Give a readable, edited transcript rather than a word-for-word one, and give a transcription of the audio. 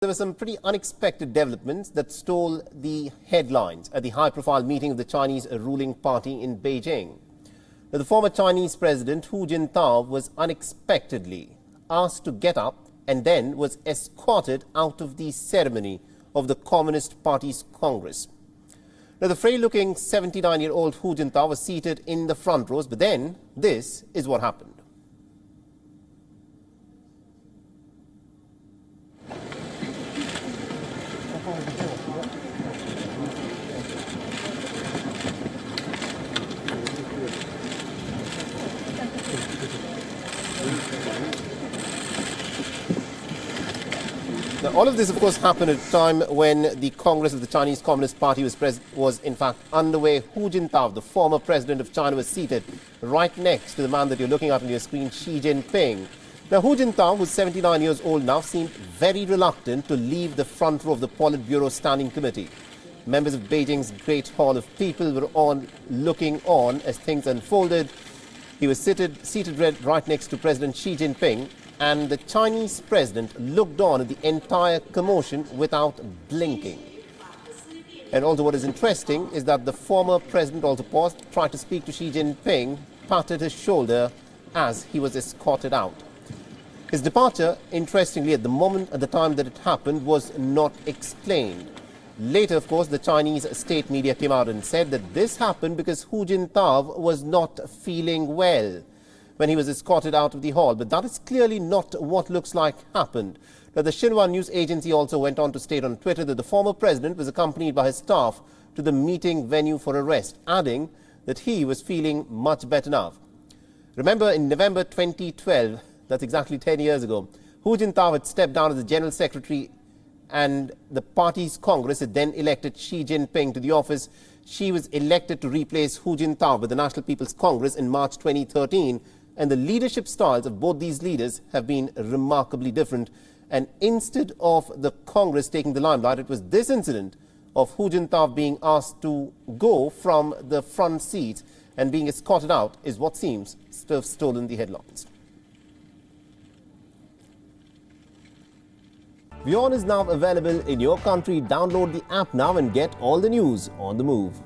There were some pretty unexpected developments that stole the headlines at the high-profile meeting of the Chinese ruling party in Beijing. Now, the former Chinese President Hu Jintao was unexpectedly asked to get up and then was escorted out of the ceremony of the Communist Party's Congress. Now, the frail-looking 79-year-old Hu Jintao was seated in the front rows, but then this is what happened. Now, all of this, of course, happened at a time when the Congress of the Chinese Communist Party was in fact underway. Hu Jintao, the former president of China, was seated right next to the man that you're looking at on your screen, Xi Jinping. Now, Hu Jintao, who's 79 years old now, seemed very reluctant to leave the front row of the Politburo Standing Committee. Members of Beijing's Great Hall of People were all looking on as things unfolded. He was seated right next to President Xi Jinping, and the Chinese president looked on at the entire commotion without blinking. And also what is interesting is that the former president also paused, tried to speak to Xi Jinping, patted his shoulder as he was escorted out. His departure, interestingly, at the time that it happened, was not explained. Later, of course, the Chinese state media came out and said that this happened because Hu Jintao was not feeling well when he was escorted out of the hall. But that is clearly not what looks like happened. Now, the Xinhua news agency also went on to state on Twitter that the former president was accompanied by his staff to the meeting venue for a rest, adding that he was feeling much better now. Remember, in November 2012, that's exactly 10 years ago, Hu Jintao had stepped down as the general secretary, and the party's Congress had then elected Xi Jinping to the office. Xi was elected to replace Hu Jintao with the National People's Congress in March 2013. And the leadership styles of both these leaders have been remarkably different. And instead of the Congress taking the limelight, it was this incident of Hu Jintao being asked to go from the front seat and being escorted out is what seems to have stolen the headlines. WION is now available in your country. Download the app now and get all the news on the move.